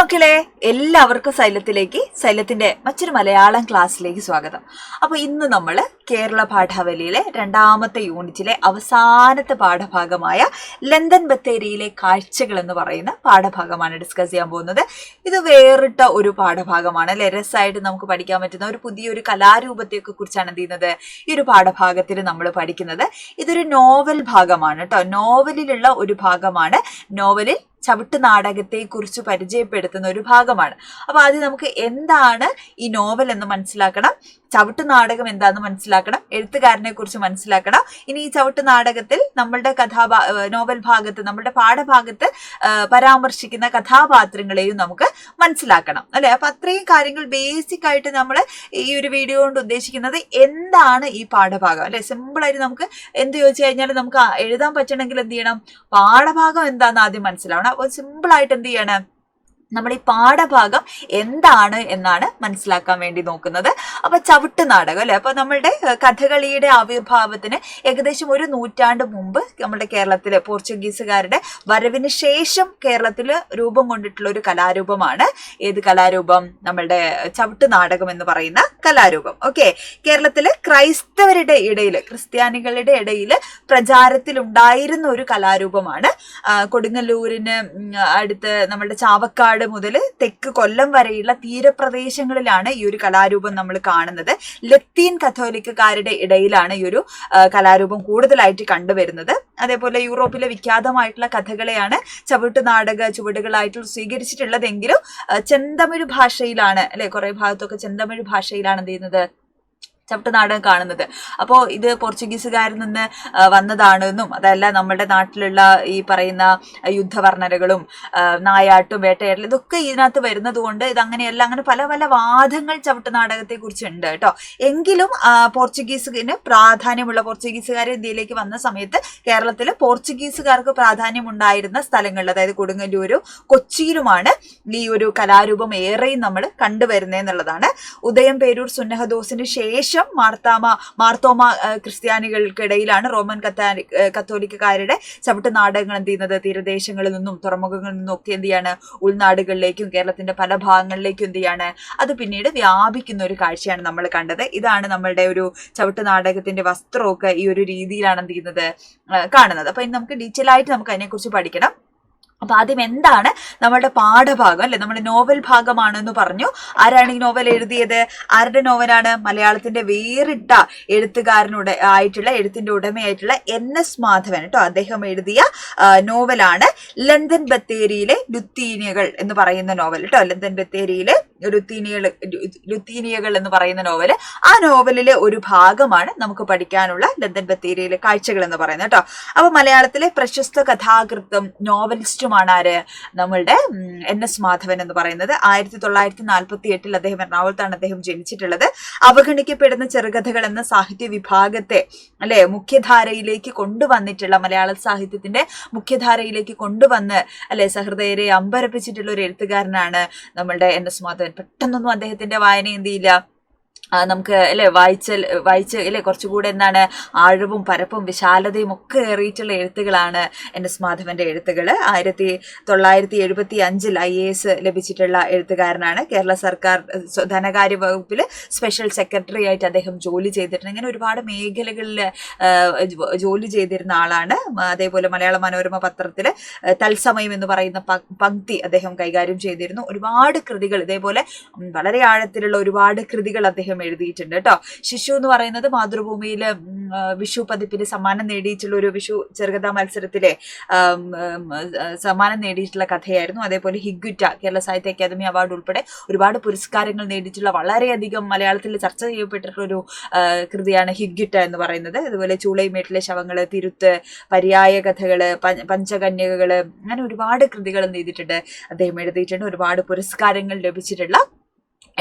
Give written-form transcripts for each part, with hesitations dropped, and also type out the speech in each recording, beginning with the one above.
മക്കളെ, എല്ലാവർക്കും സൈലത്തിന്റെ മറ്റൊരു മലയാളം ക്ലാസ്സിലേക്ക് സ്വാഗതം. അപ്പൊ ഇന്ന് നമ്മൾ കേരള പാഠാവലിയിലെ 2ാമത്തെ യൂണിറ്റിലെ അവസാനത്തെ പാഠഭാഗമായ ലണ്ടൻ ബത്തേരിയിലെ കാഴ്ചകൾ എന്ന് പറയുന്ന പാഠഭാഗമാണ് ഡിസ്കസ് ചെയ്യാൻ പോകുന്നത്. ഇത് വേറിട്ട ഒരു പാഠഭാഗമാണ് അല്ലെ. രസമായിട്ട് നമുക്ക് പഠിക്കാൻ പറ്റുന്ന ഒരു പുതിയൊരു കലാരൂപത്തെയൊക്കെ കുറിച്ചാണ് എന്ത് ചെയ്യുന്നത് ഈ ഒരു പാഠഭാഗത്തിൽ നമ്മൾ പഠിക്കുന്നത്. ഇതൊരു നോവൽ ഭാഗമാണ് കേട്ടോ. നോവലിലുള്ള ഒരു ഭാഗമാണ്. നോവലിൽ ചവിട്ട് നാടകത്തെ കുറിച്ച് പരിചയപ്പെടുത്തുന്ന ഒരു ഭാഗമാണ്. അപ്പൊ ആദ്യം നമുക്ക് എന്താണ് ഈ നോവൽ എന്ന് മനസ്സിലാക്കണം, ചവിട്ട് നാടകം എന്താണെന്ന് മനസ്സിലാക്കണം, എഴുത്തുകാരനെ കുറിച്ച് മനസ്സിലാക്കണം. ഇനി ഈ ചവിട്ട് നാടകത്തിൽ നമ്മളുടെ നോവൽ ഭാഗത്ത്, നമ്മളുടെ പാഠഭാഗത്ത് പരാമർശിക്കുന്ന കഥാപാത്രങ്ങളെയും നമുക്ക് മനസ്സിലാക്കണം അല്ലെ. അപ്പൊ അത്രയും കാര്യങ്ങൾ ബേസിക് ആയിട്ട് നമ്മൾ ഈ ഒരു വീഡിയോ കൊണ്ട് ഉദ്ദേശിക്കുന്നത് എന്താണ് ഈ പാഠഭാഗം അല്ലെ. സിമ്പിൾ ആയിട്ട് നമുക്ക് എന്ത് ചോദിച്ചു കഴിഞ്ഞാൽ നമുക്ക് എഴുതാൻ പറ്റണമെങ്കിൽ എന്ത് ചെയ്യണം, പാഠഭാഗം എന്താണെന്ന് ആദ്യം മനസ്സിലാവണം. അപ്പോൾ സിമ്പിൾ ആയിട്ട് എന്ത് ചെയ്യണം, നമ്മൾ ഈ പാഠഭാഗം എന്താണ് എന്നാണ് മനസ്സിലാക്കാൻ വേണ്ടി നോക്കുന്നത്. അപ്പൊ ചവിട്ട് നാടകം അല്ലെ. അപ്പൊ നമ്മളുടെ കഥകളിയുടെ ആവിർഭാവത്തിന് ഏകദേശം 1 നൂറ്റാണ്ട് മുമ്പ് നമ്മുടെ കേരളത്തിലെ പോർച്ചുഗീസുകാരുടെ വരവിന് ശേഷം കേരളത്തിൽ രൂപം കൊണ്ടിട്ടുള്ള ഒരു കലാരൂപമാണ്. ഏത് കലാരൂപം? നമ്മളുടെ ചവിട്ട് നാടകം എന്ന് പറയുന്ന കലാരൂപം. ഓക്കെ, കേരളത്തില് ക്രൈസ്തവരുടെ ഇടയിൽ, ക്രിസ്ത്യാനികളുടെ ഇടയിൽ പ്രചാരത്തിലുണ്ടായിരുന്ന ഒരു കലാരൂപമാണ്. കൊടുങ്ങല്ലൂരിന് അടുത്ത് നമ്മളുടെ ചാവക്കാട് മുതൽ തെക്ക് കൊല്ലം വരെയുള്ള തീരപ്രദേശങ്ങളിലാണ് ഈ ഒരു കലാരൂപം നമ്മൾ കാണുന്നത്. ലത്തീൻ കത്തോലിക്കക്കാരുടെ ഇടയിലാണ് ഈ ഒരു കലാരൂപം കൂടുതലായിട്ട് കണ്ടുവരുന്നത്. അതേപോലെ യൂറോപ്പിലെ വിഖ്യാതമായിട്ടുള്ള കഥകളെയാണ് ചവിട്ട് നാടക ചുവടുകളായിട്ട് സ്വീകരിച്ചിട്ടുള്ളതെങ്കിലും ചെന്തമിഴ് ഭാഷയിലാണ് അല്ലെ. കുറെ ഭാഗത്തൊക്കെ ചെന്തമിഴ് ഭാഷയിലാണ് എന്ത് ചെയ്യുന്നത്, ചവിട്ട് നാടകം കാണുന്നത്. അപ്പോൾ ഇത് പോർച്ചുഗീസുകാരിൽ നിന്ന് വന്നതാണെന്നും അതല്ല നമ്മുടെ നാട്ടിലുള്ള ഈ പറയുന്ന യുദ്ധവർണ്ണനകളും നായാട്ടും വേട്ടയാടലും ഇതൊക്കെ ഇതിനകത്ത് വരുന്നത് കൊണ്ട് ഇതങ്ങനെയല്ല, അങ്ങനെ പല പല വാദങ്ങൾ ചവിട്ട് നാടകത്തെ കുറിച്ചുണ്ട് കേട്ടോ. എങ്കിലും പോർച്ചുഗീസിന് പ്രാധാന്യമുള്ള പോർച്ചുഗീസുകാർ ഇന്ത്യയിലേക്ക് വന്ന സമയത്ത് കേരളത്തിൽ പോർച്ചുഗീസുകാർക്ക് പ്രാധാന്യമുണ്ടായിരുന്ന സ്ഥലങ്ങളിൽ, അതായത് കൊടുങ്ങല്ലൂരും കൊച്ചിയിലുമാണ് ഈ ഒരു കലാരൂപം ഏറെയും നമ്മൾ കണ്ടുവരുന്നതെന്നുള്ളതാണ്. ഉദയം പേരൂർ സുന്നഹദോസിന് ശേഷം മാർത്തോമ ക്രിസ്ത്യാനികൾക്കിടയിലാണ് റോമൻ കത്തോലിക്കക്കാരുടെ ചവിട്ട് നാടകങ്ങൾ എന്ത് ചെയ്യുന്നത് തീരദേശങ്ങളിൽ നിന്നും തുറമുഖങ്ങളിൽ നിന്നും ഒക്കെ എന്ത് ചെയ്യാണ് ഉൾനാടുകളിലേക്കും കേരളത്തിന്റെ പല ഭാഗങ്ങളിലേക്കും എന്ത് ചെയ്യാണ് അത് പിന്നീട് വ്യാപിക്കുന്ന ഒരു കാഴ്ചയാണ് നമ്മൾ കണ്ടത്. ഇതാണ് നമ്മളുടെ ഒരു ചവിട്ട് നാടകത്തിന്റെ വസ്ത്രമൊക്കെ ഈ ഒരു രീതിയിലാണ് എന്ത് ചെയ്യുന്നത് കാണുന്നത്. അപ്പൊ ഇനി നമുക്ക് ഡീറ്റെയിൽ ആയിട്ട് നമുക്ക് അതിനെക്കുറിച്ച് പഠിക്കണം. അപ്പൊ ആദ്യം എന്താണ് നമ്മുടെ പാഠഭാഗം അല്ലെ, നമ്മുടെ നോവൽ ഭാഗമാണെന്ന് പറഞ്ഞു. ആരാണ് ഈ നോവൽ എഴുതിയത്? ആരുടെ നോവലാണ്? മലയാളത്തിന്റെ വേറിട്ട എഴുത്തുകാരനുടെ ആയിട്ടുള്ള എഴുത്തിന്റെ ഉടമയായിട്ടുള്ള NS മാധവൻ കേട്ടോ. അദ്ദേഹം എഴുതിയ നോവലാണ് ലണ്ടൻ ബത്തേരിയിലെ ലുത്തീനിയകൾ എന്ന് പറയുന്ന നോവൽ കേട്ടോ. ലണ്ടൻ ബത്തേരിയിലെ ലുത്തീനിയകൾ എന്ന് പറയുന്ന നോവല്. ആ നോവലിലെ ഒരു ഭാഗമാണ് നമുക്ക് പഠിക്കാനുള്ള ലണ്ടൻ ബത്തേരിയിലെ കാഴ്ചകൾ എന്ന് പറയുന്നത് കേട്ടോ. അപ്പൊ മലയാളത്തിലെ പ്രശസ്ത കഥാകൃത്തും നോവലിസ്റ്റുമാണ് ആര്? നമ്മളുടെ NS മാധവൻ എന്ന് പറയുന്നത്. 1948 അദ്ദേഹം എറണാകുളത്താണ് അദ്ദേഹം ജനിച്ചിട്ടുള്ളത്. അവഗണിക്കപ്പെടുന്ന ചെറുകഥകൾ എന്ന സാഹിത്യ വിഭാഗത്തെ അല്ലെ മുഖ്യധാരയിലേക്ക് കൊണ്ടുവന്നിട്ടുള്ള, മലയാള സാഹിത്യത്തിന്റെ മുഖ്യധാരയിലേക്ക് കൊണ്ടുവന്ന് അല്ലെ സഹൃദയരെ അമ്പരപ്പിച്ചിട്ടുള്ള ഒരു എഴുത്തുകാരനാണ് നമ്മളുടെ NS മാധവൻ. പെട്ടെന്നൊന്നും അദ്ദേഹത്തിന്റെ വായന എന്ത് ചെയ്യില്ല, നമുക്ക് അല്ലെ വായിച്ച് അല്ലെ കുറച്ചുകൂടെ എന്താണ് ആഴവും പരപ്പും വിശാലതയും ഒക്കെ ഏറിയിട്ടുള്ള എഴുത്തുകളാണ് NS മാധവന്റെ എഴുത്തുകൾ. 1975 IAS ലഭിച്ചിട്ടുള്ള എഴുത്തുകാരനാണ്. കേരള സർക്കാർ ധനകാര്യ വകുപ്പിൽ സ്പെഷ്യൽ സെക്രട്ടറി ആയിട്ട് അദ്ദേഹം ജോലി ചെയ്തിട്ടുണ്ട്. ഇങ്ങനെ ഒരുപാട് മേഖലകളിൽ ജോലി ചെയ്തിരുന്ന ആളാണ്. അതേപോലെ മലയാള മനോരമ പത്രത്തിൽ തത്സമയം എന്ന് പറയുന്ന പങ്ക്തി അദ്ദേഹം കൈകാര്യം ചെയ്തിരുന്നു. ഒരുപാട് കൃതികൾ ഇതേപോലെ വളരെ ആഴത്തിലുള്ള ഒരുപാട് കൃതികൾ അദ്ദേഹം എഴുതിയിട്ടുണ്ട് കേട്ടോ. ശിശു എന്ന് പറയുന്നത് മാതൃഭൂമിയിലെ വിഷു പതിപ്പിന് സമ്മാനം നേടിയിട്ടുള്ള ഒരു വിഷു ചെറുകഥാ മത്സരത്തിലെ സമ്മാനം നേടിയിട്ടുള്ള കഥയായിരുന്നു. അതേപോലെ ഹിഗ്ഗുറ്റ കേരള സാഹിത്യ അക്കാദമി അവാർഡ് ഉൾപ്പെടെ ഒരുപാട് പുരസ്കാരങ്ങൾ നേടിയിട്ടുള്ള വളരെയധികം മലയാളത്തിൽ ചർച്ച ചെയ്യപ്പെട്ടിട്ടുള്ള ഒരു കൃതിയാണ് ഹിഗ്ഗുറ്റ എന്ന് പറയുന്നത്. അതുപോലെ ചൂളൈമേട്ടിലെ ശവങ്ങള്, തിരുത്ത്, പര്യായ കഥകള്, പഞ്ചകന്യകകള്, അങ്ങനെ ഒരുപാട് കൃതികൾ ചെയ്തിട്ടുണ്ട് അദ്ദേഹം എഴുതിയിട്ടുണ്ട്. ഒരുപാട് പുരസ്കാരങ്ങൾ ലഭിച്ചിട്ടുള്ള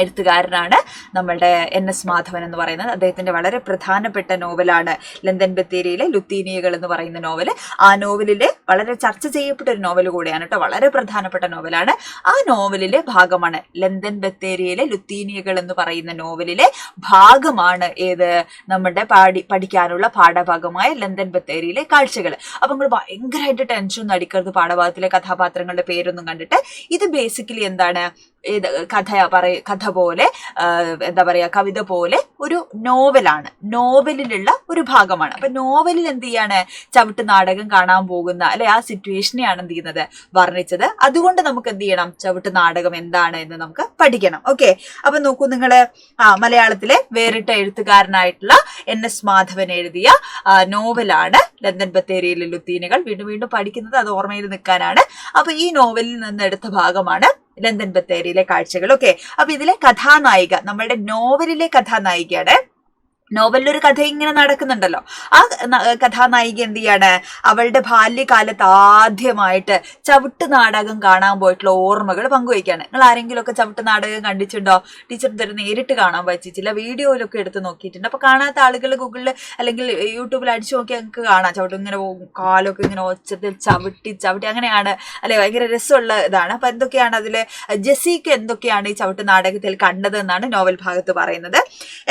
എഴുത്തുകാരനാണ് നമ്മളുടെ NS മാധവൻ എന്ന് പറയുന്നത്. അദ്ദേഹത്തിന്റെ വളരെ പ്രധാനപ്പെട്ട നോവലാണ് ലണ്ടൻ ബത്തേരിയിലെ ലുത്തീനിയകൾ എന്ന് പറയുന്ന നോവല്. ആ നോവലിലെ വളരെ ചർച്ച ചെയ്യപ്പെട്ട ഒരു നോവൽ കൂടെയാണ് കേട്ടോ, വളരെ പ്രധാനപ്പെട്ട നോവലാണ്. ആ നോവലിലെ ഭാഗമാണ് ലണ്ടൻ ബത്തേരിയിലെ ലുത്തീനിയകൾ എന്ന് പറയുന്ന നോവലിലെ ഭാഗമാണ് ഏത് നമ്മുടെ പഠിക്കാനുള്ള പാഠഭാഗമായ ലണ്ടൻ ബത്തേരിയിലെ കാഴ്ചകൾ. അപ്പൊ നിങ്ങൾ ഭയങ്കരമായിട്ട് ടെൻഷനൊന്നും അടിക്കരുത് പാഠഭാഗത്തിലെ കഥാപാത്രങ്ങളുടെ പേരൊന്നും കണ്ടിട്ട്. ഇത് ബേസിക്കലി എന്താണ്, കഥ പോലെ എന്താ പറയാ, കവിത പോലെ ഒരു നോവലാണ്, നോവലിലുള്ള ഒരു ഭാഗമാണ്. അപ്പൊ നോവലിൽ എന്ത് ചെയ്യാണ്, ചവിട്ട് നാടകം കാണാൻ പോകുന്ന അല്ലെ ആ സിറ്റുവേഷനെയാണ് എന്ത് ചെയ്യുന്നത്, വർണ്ണിച്ചത്. അതുകൊണ്ട് നമുക്ക് എന്ത് ചെയ്യണം, ചവിട്ട് നാടകം എന്താണ് എന്ന് നമുക്ക് പഠിക്കണം. ഓക്കെ, അപ്പൊ നോക്കൂ നിങ്ങള്, മലയാളത്തിലെ വേറിട്ട എഴുത്തുകാരനായിട്ടുള്ള NS മാധവൻ എഴുതിയ നോവലാണ് ലണ്ടൻ ബത്തേരിയിലെ ലുത്തീനികൾ. വീണ്ടും വീണ്ടും പഠിക്കുന്നത് അത് ഓർമ്മയിൽ നിൽക്കാനാണ്. അപ്പൊ ഈ നോവലിൽ നിന്ന് എടുത്ത ഭാഗമാണ് ലണ്ടൻ ബത്തേരിയിലെ കാഴ്ചകൾ. ഓക്കെ, അപ്പൊ ഇതിലെ കഥാനായിക, നമ്മളുടെ നോവലിലെ കഥാനായികയാണ്. നോവലിലൊരു കഥ ഇങ്ങനെ നടക്കുന്നുണ്ടല്ലോ, ആ കഥാനായിക എന്ത് ചെയ്യാണ്, അവളുടെ ബാല്യകാലത്ത് ആദ്യമായിട്ട് ചവിട്ട് നാടകം കാണാൻ പോയിട്ടുള്ള ഓർമ്മകൾ പങ്കുവയ്ക്കാണ്. നിങ്ങൾ ആരെങ്കിലും ഒക്കെ ചവിട്ട് നാടകം കണ്ടിട്ടുണ്ടോ? ടീച്ചർ ഇതൊരു നേരിട്ട് കാണാൻ പറ്റിച്ചില്ല, വീഡിയോയിലൊക്കെ എടുത്ത് നോക്കിയിട്ടുണ്ട്. അപ്പൊ കാണാത്ത ആളുകൾ ഗൂഗിളിൽ അല്ലെങ്കിൽ യൂട്യൂബിൽ അടിച്ചു നോക്കിയാൽ നിങ്ങൾക്ക് കാണാം. ചവിട്ട് ഇങ്ങനെ കാലൊക്കെ ഇങ്ങനെ ഒച്ചത്തിൽ ചവിട്ടി അങ്ങനെയാണ് അല്ലെ, ഭയങ്കര രസമുള്ള ഇതാണ്. അപ്പൊ എന്തൊക്കെയാണ് അതില്, ജെസിക്ക് എന്തൊക്കെയാണ് ഈ ചവിട്ട് നാടകത്തിൽ കണ്ടത് എന്നാണ് നോവൽ ഭാഗത്ത് പറയുന്നത്.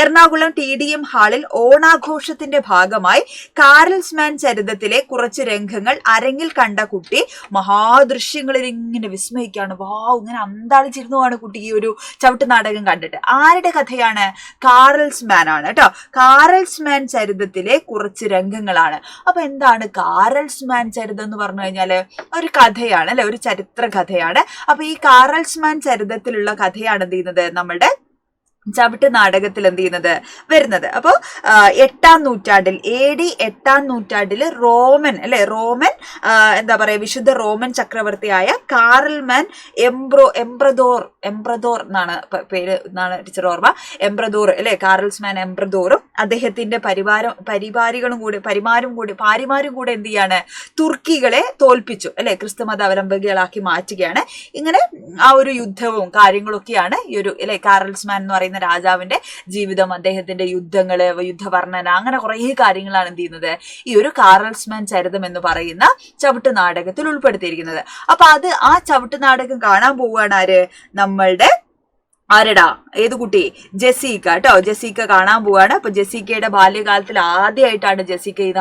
എറണാകുളം TDM ഹാളിൽ ഓണാഘോഷത്തിന്റെ ഭാഗമായി കാരൽസ്മാൻ ചരിതത്തിലെ കുറച്ച് രംഗങ്ങൾ അരങ്ങിൽ കണ്ട കുട്ടി മഹാദൃശ്യങ്ങളിൽ ഇങ്ങനെ വിസ്മയിക്കാണ്. വാവ്, ഇങ്ങനെ അന്താളിച്ചിരുന്നുവാണ് കുട്ടി ഈ ഒരു ചവിട്ട് നാടകം കണ്ടിട്ട്. ആരുടെ കഥയാണ്? കാരൽസ്മാൻ ആണ് കേട്ടോ. കാരൽസ്മാൻ ചരിതത്തിലെ കുറച്ച് രംഗങ്ങളാണ്. അപ്പൊ എന്താണ് കാരൽസ്മാൻ ചരിതം എന്ന് പറഞ്ഞു കഴിഞ്ഞാല്, ഒരു കഥയാണ് അല്ലെ, ഒരു ചരിത്ര കഥയാണ്. അപ്പൊ ഈ കാരൽസ്മാൻ ചരിതത്തിലുള്ള കഥയാണ് എന്ത് ചെയ്യുന്നത്, നമ്മുടെ ചവിട്ട് നാടകത്തിൽ എന്ത് ചെയ്യുന്നത്, വരുന്നത്. അപ്പോ 8-ാം നൂറ്റാണ്ടിൽ AD 8-ാം നൂറ്റാണ്ടില് റോമൻ എന്താ പറയാ, വിശുദ്ധ റോമൻ ചക്രവർത്തിയായ കാറൽമാൻ എംബ്രദോർ എന്നാണ് പേര് എന്നാണ് ടീച്ചർ ഓർമ്മ, എംബ്രദോർ അല്ലെ, കാറൽസ്മാൻ എംബ്രദോറും അദ്ദേഹത്തിന്റെ പരിമാരും കൂടെ എന്ത് ചെയ്യാണ്, തുർക്കികളെ തോൽപ്പിച്ചു അല്ലെ, ക്രിസ്തുമത അവലംബികളാക്കി മാറ്റുകയാണ്. ഇങ്ങനെ ആ ഒരു യുദ്ധവും കാര്യങ്ങളൊക്കെയാണ് ഈ ഒരു അല്ലെ കാറൽസ്മാൻ എന്ന് പറയുന്ന രാജാവിന്റെ ജീവിതം, അദ്ദേഹത്തിന്റെ യുദ്ധങ്ങള്, യുദ്ധവർണ്ണന, അങ്ങനെ കുറെ കാര്യങ്ങളാണ് എന്ത് ചെയ്യുന്നത് ഈ ഒരു കാറൽസ്മാൻ ചരിതം എന്ന് പറയുന്ന ചവിട്ട് നാടകത്തിൽ ഉൾപ്പെടുത്തിയിരിക്കുന്നത്. അപ്പൊ ആ ചവിട്ട് നാടകം കാണാൻ പോവുകയാണ് ആര്, നമ്മളുടെ ആരടാ, ഏത് കുട്ടി, ജെസിക്ക കേട്ടോ. ജെസിക്ക കാണാൻ പോവാണ്. അപ്പൊ ജെസിക്കയുടെ ബാല്യകാലത്തിൽ ആദ്യമായിട്ടാണ് ജെസിക്ക ഈ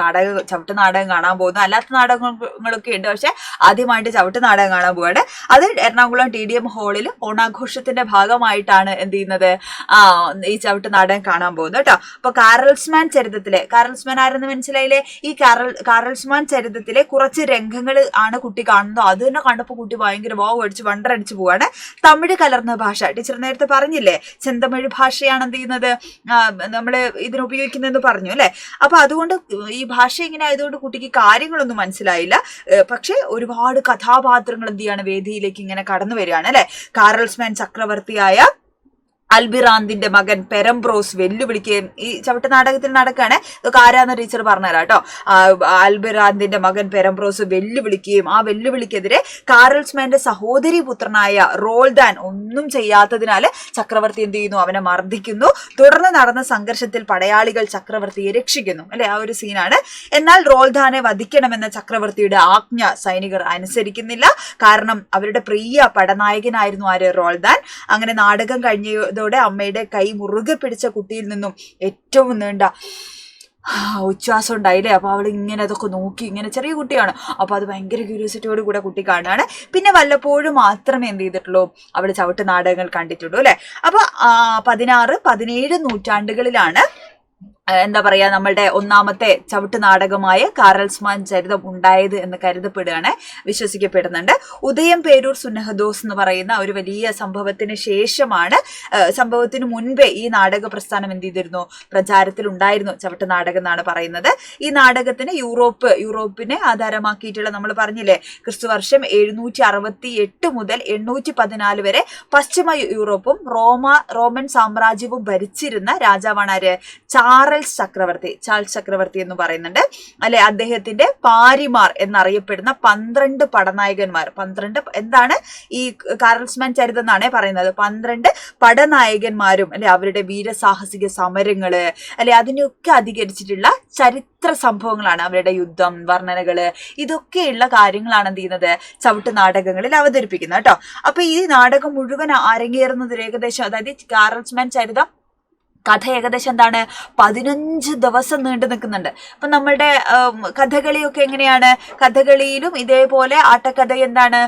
ചവിട്ട് നാടകം കാണാൻ പോകുന്നത്. അല്ലാത്ത നാടകങ്ങളൊക്കെ ഉണ്ട്, പക്ഷെ ആദ്യമായിട്ട് ചവിട്ട് നാടകം കാണാൻ പോവാണ്. അത് എറണാകുളം TDM ഹാളിൽ ഓണാഘോഷത്തിന്റെ ഭാഗമായിട്ടാണ് എന്ത് ചെയ്യുന്നത്, ഈ ചവിട്ട് നാടകം കാണാൻ പോകുന്നത് കേട്ടോ. അപ്പൊ കാരൽസ്മാൻ ചരിതത്തിലെ, കാരൽസ്മാൻ ആരെന്ന് മനസ്സിലായില്ലേ, ഈ കാരൽസ്മാൻ ചരിതത്തിലെ കുറച്ച് രംഗങ്ങൾ ആണ് കുട്ടി കാണുന്നത്. അത് തന്നെ കണ്ടപ്പോ കുട്ടി ഭയങ്കര വണ്ടറടിച്ചു പോവാണ്. തമിഴ് കലർന്ന ഭാഷ, ടീച്ചർ നേരത്തെ പറഞ്ഞില്ലേ, ചെന്തമിഴ് ഭാഷയാണ് എന്ത് ചെയ്യുന്നത്, നമ്മള് ഇതിനുപയോഗിക്കുന്നതെന്ന് പറഞ്ഞു അല്ലെ. അപ്പൊ അതുകൊണ്ട് ഈ ഭാഷ ഇങ്ങനെ ആയതുകൊണ്ട് കുട്ടിക്ക് കാര്യങ്ങളൊന്നും മനസ്സിലായില്ല. പക്ഷെ ഒരുപാട് കഥാപാത്രങ്ങൾ എന്ത് ചെയ്യാണ്, വേദിയിലേക്ക് ഇങ്ങനെ കടന്നു വരികയാണ് അല്ലെ. കാറൽസ്മാൻ ചക്രവർത്തിയായ അൽബിറാന്തിന്റെ മകൻ പെരംബ്രോസ് വെല്ലുവിളിക്കുകയും ഈ ചവിട്ട് നാടകത്തിൽ നടക്കുകയാണ്. ഇതൊക്കെ ആരാന്ന് ടീച്ചർ പറഞ്ഞുതരാം കേട്ടോ. അൽബിറാന്തിന്റെ മകൻ പെരംബ്രോസ് വെല്ലുവിളിക്കുകയും ആ വെല്ലുവിളിക്കെതിരെ കാറൽസ്മാന്റെ സഹോദരി പുത്രനായ റോൾദാൻ ഒന്നും ചെയ്യാത്തതിനാല് ചക്രവർത്തി എന്ത് ചെയ്യുന്നു, അവനെ മർദ്ദിക്കുന്നു. തുടർന്ന് നടന്ന സംഘർഷത്തിൽ പടയാളികൾ ചക്രവർത്തിയെ രക്ഷിക്കുന്നു അല്ലെ, ആ ഒരു സീനാണ്. എന്നാൽ റോൾദാനെ വധിക്കണമെന്ന ചക്രവർത്തിയുടെ ആജ്ഞ സൈനികർ അനുസരിക്കുന്നില്ല. കാരണം അവരുടെ പ്രിയ പടനായകനായിരുന്നു ആര്, റോൾദാൻ. അങ്ങനെ നാടകം കഴിഞ്ഞതോടെ അമ്മയുടെ കൈ മുറുകെ പിടിച്ച കുട്ടിയിൽ നിന്നും ഏറ്റവും നീണ്ട ഉച്ഛ്വാസം ഉണ്ടായില്ലേ. അപ്പൊ അവൾ ഇങ്ങനെ അതൊക്കെ നോക്കി, ഇങ്ങനെ ചെറിയ കുട്ടിയാണ്, അപ്പൊ അത് ഭയങ്കര ക്യൂരിയോസിറ്റിയോട് കൂടെ കുട്ടി കാണുകയാണ്. പിന്നെ വല്ലപ്പോഴും മാത്രമേ എന്ത് ചെയ്തിട്ടുള്ളൂ, അവള് ചവിട്ട് നാടകങ്ങൾ കണ്ടിട്ടുള്ളൂ അല്ലെ. അപ്പൊ 16, 17 നൂറ്റാണ്ടുകളിലാണ് എന്താ പറയാ, നമ്മളുടെ ഒന്നാമത്തെ ചവിട്ട് നാടകമായ കാറൽസ്മാൻ ചരിതം ഉണ്ടായത് എന്ന് കരുതപ്പെടുകയാണ്, വിശ്വസിക്കപ്പെടുന്നുണ്ട്. ഉദയം പേരൂർ സുന്നഹദോസ് എന്ന് പറയുന്ന ഒരു വലിയ സംഭവത്തിന് ശേഷമാണ്, സംഭവത്തിന് മുൻപേ ഈ നാടക പ്രസ്ഥാനം എന്ത് ചെയ്തിരുന്നു, പ്രചാരത്തിൽ ഉണ്ടായിരുന്നു ചവിട്ട് നാടകം എന്നാണ് പറയുന്നത്. ഈ നാടകത്തിന് യൂറോപ്പിനെ ആധാരമാക്കിയിട്ടുള്ള, നമ്മൾ പറഞ്ഞില്ലേ, ക്രിസ്തുവർഷം 768 മുതൽ 814 വരെ പശ്ചിമ യൂറോപ്പും റോമൻ സാമ്രാജ്യവും ഭരിച്ചിരുന്ന രാജാവാണ് ആര്, ചാറ ചാൾസ് ചക്രവർത്തി എന്ന് പറയുന്നുണ്ട് അല്ലെ. അദ്ദേഹത്തിന്റെ പാരിമാർ എന്നറിയപ്പെടുന്ന 12 പടനായകന്മാർ, 12 എന്താണ് ഈ കാറൽസ്മാൻ ചരിതം എന്നാണ് പറയുന്നത്, 12 പടനായകന്മാരും അല്ലെ അവരുടെ വീരസാഹസിക സമരങ്ങള് അല്ലെ അതിനൊക്കെ അധികരിച്ചിട്ടുള്ള ചരിത്ര സംഭവങ്ങളാണ്, അവരുടെ യുദ്ധം, വർണ്ണനകള്, ഇതൊക്കെയുള്ള കാര്യങ്ങളാണ് എന്ത് ചെയ്യുന്നത് ചവിട്ട് നാടകങ്ങളിൽ അവതരിപ്പിക്കുന്നത് കേട്ടോ. അപ്പൊ ഈ നാടകം മുഴുവൻ അരങ്ങേറുന്നത് ഏകദേശം, അതായത് കാറൽസ്മാൻ ചരിതം കഥ ഏകദേശം എന്താണ് 15 ദിവസം നീണ്ടു നിൽക്കുന്നുണ്ട്. അപ്പൊ നമ്മളുടെ കഥകളിയൊക്കെ എങ്ങനെയാണ്, കഥകളിയിലും ഇതേപോലെ ആട്ടക്കഥ എന്താണ്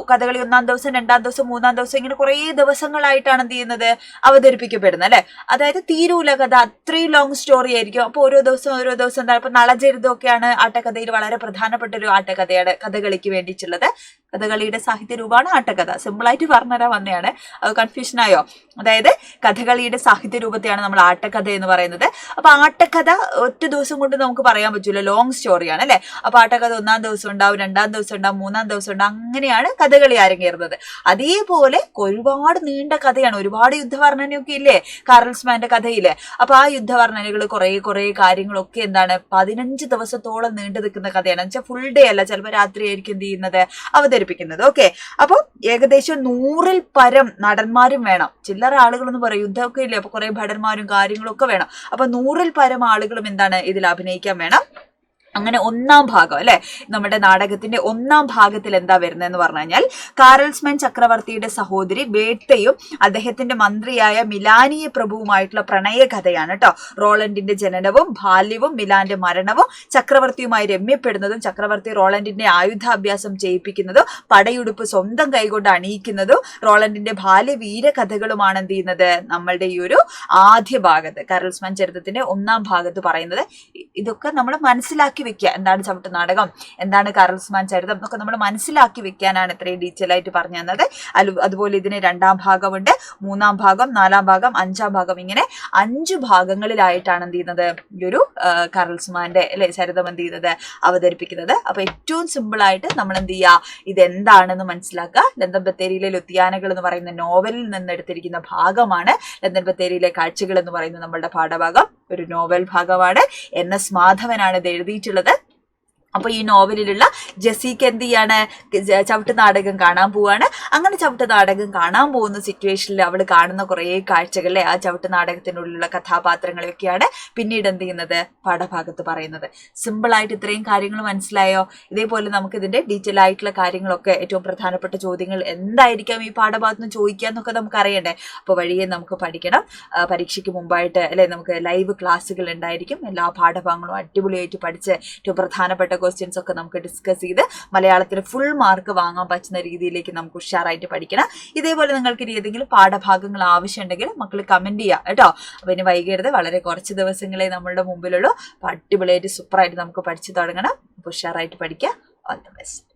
കഥകളി 1-ാം ദിവസം 2-ാം ദിവസം 3-ാം ദിവസം ഇങ്ങനെ കുറെ ദിവസങ്ങളായിട്ടാണ് എന്ത് ചെയ്യുന്നത് അവതരിപ്പിക്കപ്പെടുന്നത് അല്ലെ. അതായത് തീരൂല കഥ, അത്രയും ലോങ് സ്റ്റോറി ആയിരിക്കും. അപ്പൊ ഓരോ ദിവസം എന്താണ്, ഇപ്പൊ നളചരിതമൊക്കെയാണ് ആട്ടക്കഥയിൽ വളരെ പ്രധാനപ്പെട്ട ഒരു ആട്ടക്കഥയാണ് കഥകളിക്ക് വേണ്ടിയിട്ടുള്ളത്. കഥകളിയുടെ സാഹിത്യ രൂപമാണ് ആട്ടക്കഥ. സിമ്പിളായിട്ട് പറഞ്ഞുതരാൻ വന്നതാണ്, അത് കൺഫ്യൂഷൻ ആയോ? അതായത് കഥകളിയുടെ സാഹിത്യ രൂപത്തെയാണ് നമ്മൾ ആട്ടക്കഥ എന്ന് പറയുന്നത്. അപ്പൊ ആട്ടക്കഥ ഒറ്റ ദിവസം കൊണ്ട് നമുക്ക് പറയാൻ പറ്റൂല, ലോങ് സ്റ്റോറിയാണ് അല്ലെ. അപ്പൊ ആട്ടക്കഥ 1-ാം ദിവസം ഉണ്ടാവും, 2-ാം ദിവസം ഉണ്ടാവും, 3-ാം ദിവസം ഉണ്ടാവും, അങ്ങനെയാണ് കഥകളി അരങ്ങേറുന്നത്. അതേപോലെ ഒരുപാട് നീണ്ട കഥയാണ്, ഒരുപാട് യുദ്ധവർണ്ണനയൊക്കെ ഇല്ലേ കാറൽസ്മാന്റെ കഥയില്. അപ്പൊ ആ യുദ്ധവർണ്ണനകൾ കുറെ കാര്യങ്ങളൊക്കെ എന്താണ് 15 ദിവസത്തോളം നീണ്ടു നിൽക്കുന്ന കഥയാണ്. വെച്ചാൽ ഫുൾ ഡേ അല്ല, ചിലപ്പോൾ രാത്രി ആയിരിക്കും എന്ത് ചെയ്യുന്നത് അവതരിപ്പിക്കുന്നത്. ഓക്കെ, അപ്പൊ ഏകദേശം 100-ൽ പരം നടന്മാരും വേണം. ചില്ലറ ആളുകളെന്ന് പറയും, യുദ്ധമൊക്കെ ഇല്ലേ, അപ്പൊ കുറെ ഭടന്മാരും കാര്യങ്ങളൊക്കെ വേണം. അപ്പൊ 100-ൽ പരം ആളുകളും എന്താണ് ഇതിൽ അഭിനയിക്കാൻ വേണം. അങ്ങനെ 1-ാം ഭാഗം അല്ലെ, നമ്മുടെ നാടകത്തിന്റെ 1-ാം ഭാഗത്തിൽ എന്താ വരുന്നതെന്ന് പറഞ്ഞു കഴിഞ്ഞാൽ കാറൽസ്മാൻ ചക്രവർത്തിയുടെ സഹോദരി ബേട്ടയും അദ്ദേഹത്തിന്റെ മന്ത്രിയായ മിലാനിയ പ്രഭുവുമായിട്ടുള്ള പ്രണയ കഥയാണ് കേട്ടോ. റോളണ്ടിന്റെ ജനനവും ബാല്യവും മിലാന്റെ മരണവും ചക്രവർത്തിയുമായി രമ്യപ്പെടുന്നതും ചക്രവർത്തി റോളണ്ടിന്റെ ആയുധാഭ്യാസം ചെയ്യിപ്പിക്കുന്നതും പടയുടുപ്പ് സ്വന്തം കൈകൊണ്ട് അണിയിക്കുന്നതും റോളണ്ടിന്റെ ബാല്യ വീരകഥകളുമാണ് എന്ത് ചെയ്യുന്നത് നമ്മളുടെ ഈ ഒരു ആദ്യ ഭാഗത്ത്, കാറൽസ്മാൻ ചരിത്രത്തിന്റെ 1-ാം ഭാഗത്ത് പറയുന്നത്. ഇതൊക്കെ നമ്മൾ മനസ്സിലാക്കി വെക്കുക, എന്താണ് ചവിട്ട് നാടകം, എന്താണ് കാറൽസ്മാൻ ചരിതം എന്നൊക്കെ നമ്മൾ മനസ്സിലാക്കി വെക്കാനാണ് ഇത്രയും ഡീറ്റെയിൽ ആയിട്ട് പറഞ്ഞു തന്നത്. അതുപോലെ ഇതിന് 2-ാം ഭാഗമുണ്ട്, 3-ാം ഭാഗം, 4-ാം ഭാഗം, 5-ാം ഭാഗം, ഇങ്ങനെ 5 ഭാഗങ്ങളിലായിട്ടാണ് എന്ത് ചെയ്യുന്നത് ഈ ഒരു കാറൽസ്മാന്റെ അല്ലെ ചരിതം എന്ത് ചെയ്യുന്നത് അവതരിപ്പിക്കുന്നത്. അപ്പൊ ഏറ്റവും സിമ്പിൾ ആയിട്ട് നമ്മൾ എന്ത് ചെയ്യുക, ഇതെന്താണെന്ന് മനസ്സിലാക്കുക. ലന്തൻ ബത്തേരിയിലെ ലുത്തിയാനകൾ എന്ന് പറയുന്ന നോവലിൽ നിന്ന് എടുത്തിരിക്കുന്ന ഭാഗമാണ് ലന്തൻ ബത്തേരിയിലെ കാഴ്ചകൾ എന്ന് പറയുന്ന നമ്മളുടെ പാഠഭാഗം. ഒരു നോവൽ ഭാഗമാണ്. NS മാധവനാണ് ഇത് എഴുതിയിട്ടുള്ളത്. അപ്പൊ ഈ നോവലിലുള്ള ജെസ്സിക്ക് എന്ത് ചെയ്യാണ്, ചവിട്ട് നാടകം കാണാൻ പോവാണ്. അങ്ങനെ ചവിട്ട് നാടകം കാണാൻ പോകുന്ന സിറ്റുവേഷനിൽ അവൾ കാണുന്ന കുറെ കാഴ്ചകളെ, ആ ചവിട്ട് നാടകത്തിനുള്ളിലുള്ള കഥാപാത്രങ്ങളെയൊക്കെയാണ് പിന്നീട് എന്ത് ചെയ്യുന്നത് പാഠഭാഗത്ത് പറയുന്നത്. സിമ്പിളായിട്ട് ഇത്രയും കാര്യങ്ങൾ മനസ്സിലായോ? ഇതേപോലെ നമുക്ക് ഇതിന്റെ ഡീറ്റെയിൽ ആയിട്ടുള്ള കാര്യങ്ങളൊക്കെ, ഏറ്റവും പ്രധാനപ്പെട്ട ചോദ്യങ്ങൾ എന്തായിരിക്കാം ഈ പാഠഭാഗത്ത് നിന്ന് ചോദിക്കുക എന്നൊക്കെ നമുക്ക് അറിയണ്ടേ. അപ്പൊ വഴിയെ നമുക്ക് പഠിക്കണം. പരീക്ഷയ്ക്ക് മുമ്പായിട്ട് അല്ലെ നമുക്ക് ലൈവ് ക്ലാസ്സുകൾ ഉണ്ടായിരിക്കും. എല്ലാ പാഠഭാഗങ്ങളും അടിപൊളിയായിട്ട് പഠിച്ച് ഏറ്റവും പ്രധാനപ്പെട്ട ക്വസ്റ്റ്യൻസ് ഒക്കെ നമുക്ക് ഡിസ്കസ് ചെയ്ത് മലയാളത്തിന് ഫുൾ മാർക്ക് വാങ്ങാൻ പറ്റുന്ന രീതിയിലേക്ക് നമുക്ക് ഉഷാറായിട്ട് പഠിക്കണം. ഇതേപോലെ നിങ്ങൾക്ക് ഏതെങ്കിലും പാഠഭാഗങ്ങൾ ആവശ്യമുണ്ടെങ്കിൽ മക്കൾ കമന്റ് ചെയ്യുക കേട്ടോ. അപ്പൊ ഇനി വൈകരുത്, വളരെ കുറച്ച് ദിവസങ്ങളെ നമ്മളുടെ മുമ്പിലുള്ളൂ. അപ്പൊ അടിപൊളിയായിട്ട് സൂപ്പറായിട്ട് നമുക്ക് പഠിച്ചു തുടങ്ങണം. ഉഷാറായിട്ട് പഠിക്കുക. All the best.